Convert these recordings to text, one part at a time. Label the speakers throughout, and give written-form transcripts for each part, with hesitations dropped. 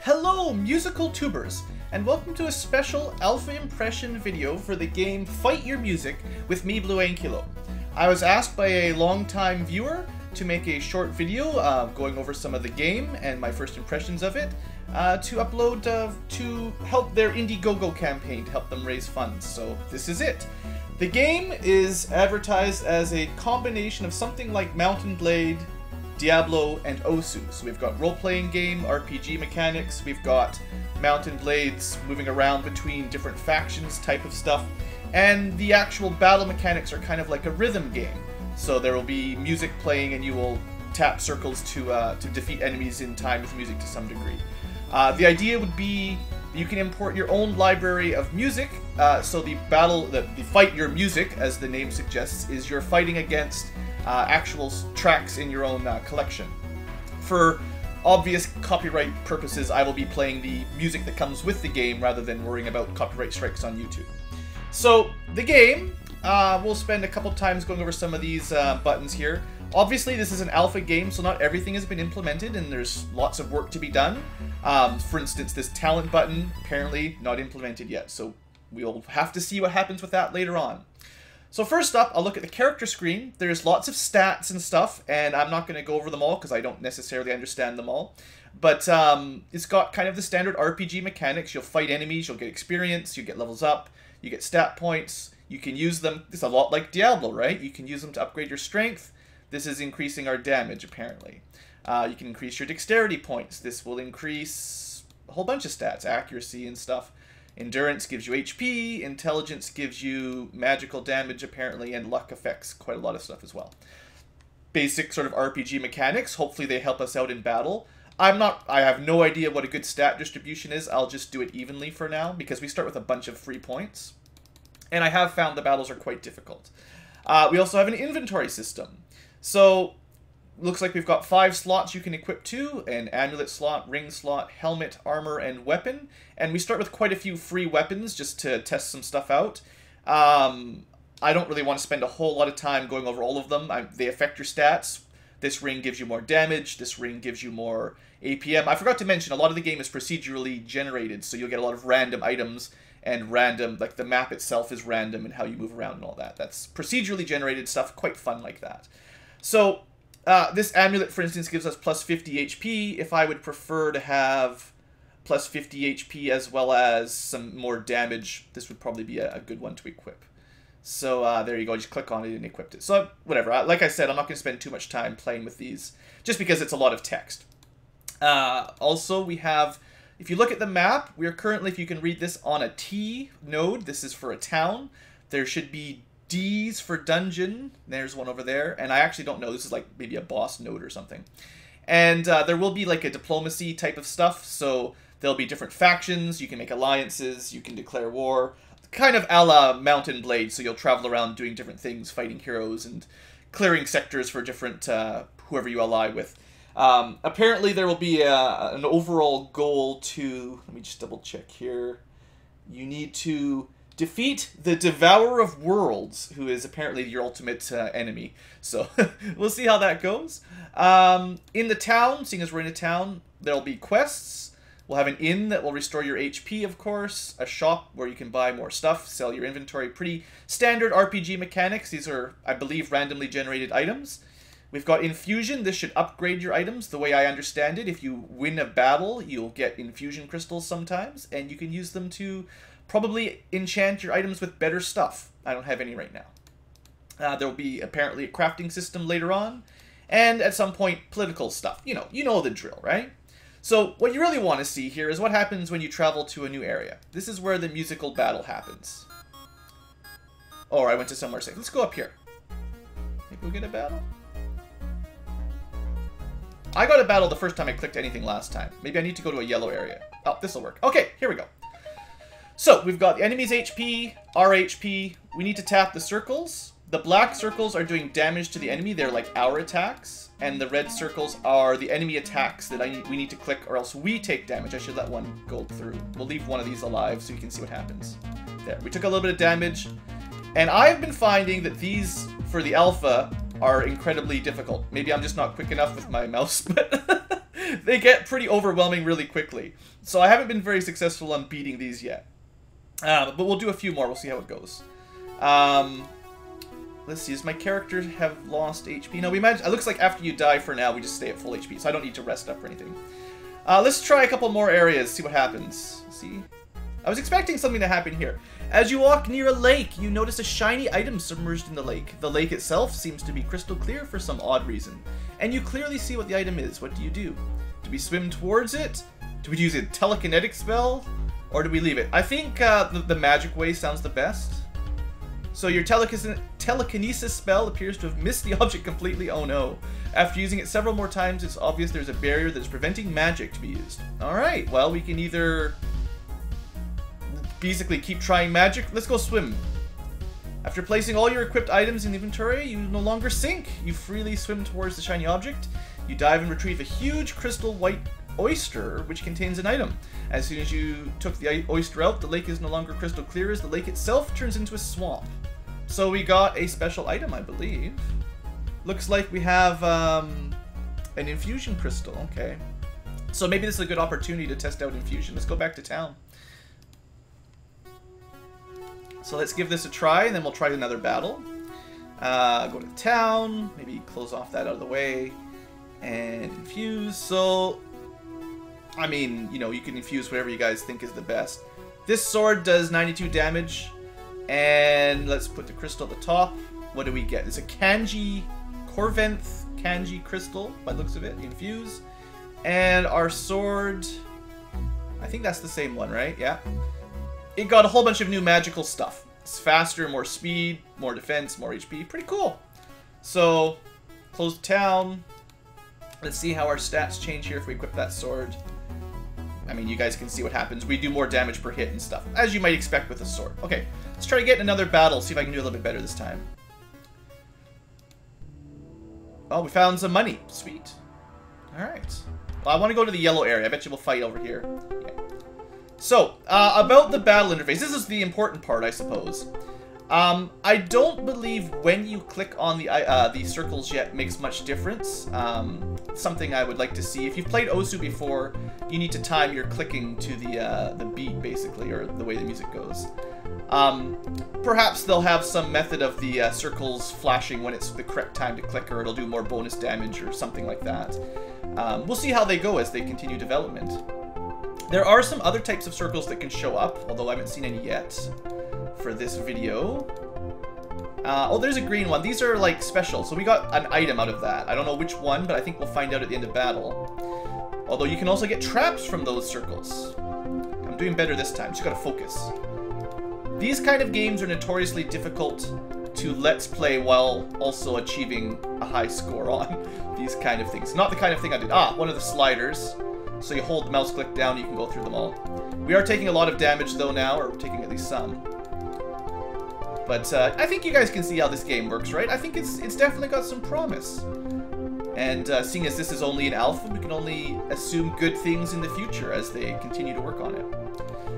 Speaker 1: Hello, musical tubers, and welcome to a special alpha impression video for the game Fight Your Music with me, Blue Ankylo. I was asked by a long-time viewer to make a short video going over some of the game and my first impressions of it to upload to help their Indiegogo campaign to help them raise funds, so this is it. The game is advertised as a combination of something like Mount & Blade, Diablo, and Osu. So we've got role-playing game, RPG mechanics, we've got Mount & Blades moving around between different factions type of stuff, and the actual battle mechanics are kind of like a rhythm game. So there will be music playing and you will tap circles to defeat enemies in time with music to some degree. The idea would be you can import your own library of music, so the Fight Your Music, as the name suggests, is you're fighting against actual tracks in your own collection. For obvious copyright purposes, I will be playing the music that comes with the game rather than worrying about copyright strikes on YouTube. So, the game, we'll spend a couple times going over some of these buttons here. Obviously, this is an alpha game, so not everything has been implemented, and there's lots of work to be done. For instance, this talent button, apparently not implemented yet, so we'll have to see what happens with that later on. So first up, I'll look at the character screen. There's lots of stats and stuff, and I'm not going to go over them all because I don't necessarily understand them all. But it's got kind of the standard RPG mechanics. You'll fight enemies, you'll get experience, you get levels up, you get stat points. You can use them, it's a lot like Diablo, right? You can use them to upgrade your strength. This is increasing our damage, apparently. You can increase your dexterity points. This will increase a whole bunch of stats, accuracy and stuff. Endurance gives you HP, intelligence gives you magical damage apparently, and luck affects quite a lot of stuff as well. Basic sort of RPG mechanics, hopefully they help us out in battle. I have no idea what a good stat distribution is, I'll just do it evenly for now, because we start with a bunch of free points. And I have found the battles are quite difficult. We also have an inventory system. So, looks like we've got 5 slots you can equip to, an amulet slot, ring slot, helmet, armor, and weapon. And we start with quite a few free weapons just to test some stuff out. I don't really want to spend a whole lot of time going over all of them. They affect your stats. This ring gives you more damage, this ring gives you more APM. I forgot to mention, a lot of the game is procedurally generated, so you'll get a lot of random items and random, like the map itself is random and how you move around and all that. That's procedurally generated stuff, quite fun like that. So, this amulet, for instance, gives us plus 50 HP. If I would prefer to have plus 50 HP as well as some more damage, this would probably be a good one to equip. So there you go, just click on it and equip it. So whatever, like I said, I'm not going to spend too much time playing with these, just because it's a lot of text. Also, we have, if you look at the map, we are currently, if you can read this, on a T node. This is for a town. There should be D's for dungeon. There's one over there. And I actually don't know. This is like maybe a boss node or something. And there will be like a diplomacy type of stuff. So there'll be different factions. You can make alliances. You can declare war. Kind of a la Mount & Blade. So you'll travel around doing different things, fighting heroes and clearing sectors for different whoever you ally with. Apparently there will be an overall goal to... Let me just double check here. You need to defeat the Devourer of Worlds, who is apparently your ultimate enemy. So, we'll see how that goes. In the town, seeing as we're in a town, there'll be quests. We'll have an inn that will restore your HP, of course. A shop where you can buy more stuff, sell your inventory. Pretty standard RPG mechanics. These are, I believe, randomly generated items. We've got infusion. This should upgrade your items. The way I understand it, if you win a battle, you'll get infusion crystals sometimes, and you can use them to probably enchant your items with better stuff. I don't have any right now. There will be apparently a crafting system later on, and at some point, political stuff. You know the drill, right? So, what you really want to see here is what happens when you travel to a new area. This is where the musical battle happens. Oh, I went to somewhere safe. Let's go up here. Maybe we'll get a battle? I got a battle the first time I clicked anything last time. Maybe I need to go to a yellow area. Oh, this'll work. Okay, here we go. So, we've got the enemy's HP, our HP. We need to tap the circles. The black circles are doing damage to the enemy. They're like our attacks. And the red circles are the enemy attacks that we need to click, or else we take damage. I should let one go through. We'll leave one of these alive so you can see what happens. There, we took a little bit of damage. And I've been finding that these, for the alpha, are incredibly difficult. Maybe I'm just not quick enough with my mouse, but they get pretty overwhelming really quickly. So I haven't been very successful on beating these yet. But we'll do a few more. We'll see how it goes. Let's see. Does my character have lost HP? No, we managed. It looks like after you die for now, we just stay at full HP. So I don't need to rest up or anything. Let's try a couple more areas. See what happens. See? I was expecting something to happen here. As you walk near a lake, you notice a shiny item submerged in the lake. The lake itself seems to be crystal clear for some odd reason. And you clearly see what the item is. What do? Do we swim towards it? Do we use a telekinetic spell? Or do we leave it? I think the magic way sounds the best. So your telekinesis spell appears to have missed the object completely. Oh no. After using it several more times, it's obvious there's a barrier that is preventing magic to be used. Alright, well, we can either basically keep trying magic. Let's go swim. After placing all your equipped items in the inventory, you no longer sink. You freely swim towards the shiny object. You dive and retrieve a huge crystal white oyster, which contains an item. As soon as you took the oyster out, the lake is no longer crystal clear as the lake itself turns into a swamp. So we got a special item, I believe. Looks like we have an infusion crystal. Okay. So maybe this is a good opportunity to test out infusion. Let's go back to town. So let's give this a try, and then we'll try another battle. Go to town, maybe close off that out of the way, and infuse. So, I mean, you know, you can infuse whatever you guys think is the best. This sword does 92 damage, and let's put the crystal at the top. What do we get? It's a Kanji, Corventh Kanji crystal, by the looks of it, infuse. And our sword, I think that's the same one, right? Yeah. It got a whole bunch of new magical stuff. It's faster, more speed, more defense, more HP. Pretty cool. So, close the town. Let's see how our stats change here if we equip that sword. I mean, you guys can see what happens. We do more damage per hit and stuff, as you might expect with a sword. Okay, let's try to get in another battle, see if I can do a little bit better this time. Oh, we found some money. Sweet. Alright. Well, I want to go to the yellow area. I bet you we'll fight over here. Yeah. So, about the battle interface. This is the important part, I suppose. I don't believe when you click on the circles yet makes much difference. Something I would like to see. If you've played Osu before, you need to time your clicking to the beat, basically, or the way the music goes. Perhaps they'll have some method of the circles flashing when it's the correct time to click, or it'll do more bonus damage or something like that. We'll see how they go as they continue development. There are some other types of circles that can show up, although I haven't seen any yet for this video. Oh, there's a green one. These are like special, so we got an item out of that. I don't know which one, but I think we'll find out at the end of battle. Although you can also get traps from those circles. I'm doing better this time, just gotta focus. These kind of games are notoriously difficult to let's play while also achieving a high score on these kind of things. Not the kind of thing I did. Ah, one of the sliders. So you hold the mouse click down, you can go through them all. We are taking a lot of damage though now, or we're taking at least some. But I think you guys can see how this game works, right? I think it's definitely got some promise. And seeing as this is only an alpha, we can only assume good things in the future as they continue to work on it.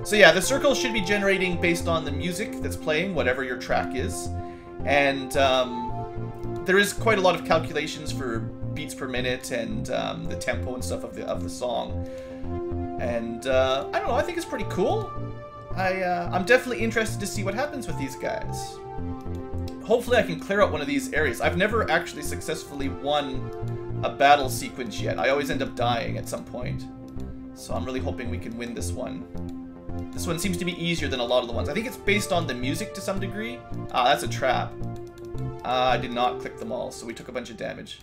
Speaker 1: So yeah, the circles should be generating based on the music that's playing, whatever your track is. And there is quite a lot of calculations for beats per minute and the tempo and stuff of the song. And I don't know, I think it's pretty cool. I'm definitely interested to see what happens with these guys. Hopefully I can clear out one of these areas. I've never actually successfully won a battle sequence yet. I always end up dying at some point. So I'm really hoping we can win this one. This one seems to be easier than a lot of the ones. I think it's based on the music to some degree. Ah, that's a trap. I did not click them all, so we took a bunch of damage.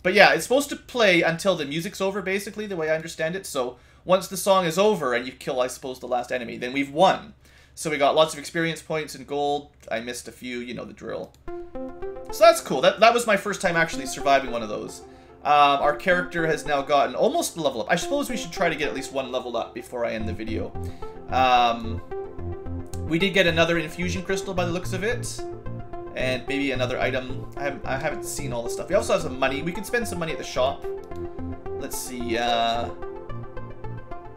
Speaker 1: But yeah, it's supposed to play until the music's over, basically, the way I understand it. So once the song is over and you kill, I suppose, the last enemy, then we've won. So we got lots of experience points and gold. I missed a few, you know the drill. So that's cool. That was my first time actually surviving one of those. Our character has now gotten almost a level up. I suppose we should try to get at least one level up before I end the video. We did get another infusion crystal by the looks of it. And maybe another item. I haven't seen all the stuff. We also have some money. We could spend some money at the shop. Let's see.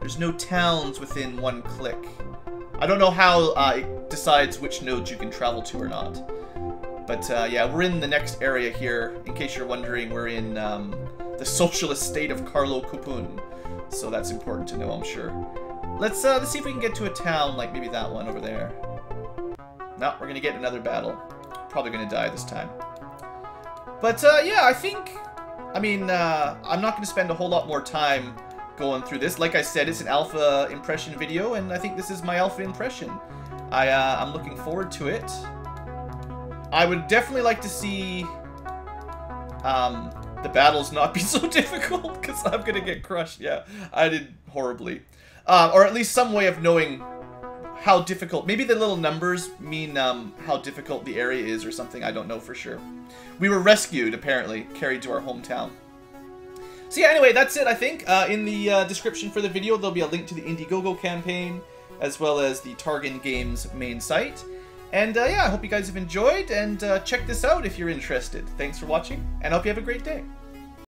Speaker 1: There's no towns within one click. I don't know how it decides which nodes you can travel to or not. But yeah, we're in the next area here. In case you're wondering, we're in the socialist state of Carlo Cupun. So that's important to know, I'm sure. Let's see if we can get to a town like maybe that one over there. No, we're gonna get another battle. Probably gonna die this time. But yeah, I think, I mean, I'm not gonna spend a whole lot more time going through this. Like I said, it's an alpha impression video, and I think this is my alpha impression. I'm looking forward to it. I would definitely like to see the battles not be so difficult, because I'm gonna get crushed. Yeah, I did horribly. Or at least some way of knowing how difficult. Maybe the little numbers mean how difficult the area is or something. I don't know for sure. We were rescued, apparently, carried to our hometown. So yeah, anyway, that's it, I think. In the description for the video, there'll be a link to the Indiegogo campaign, as well as the Targan Games main site. And yeah, I hope you guys have enjoyed, and check this out if you're interested. Thanks for watching, and I hope you have a great day.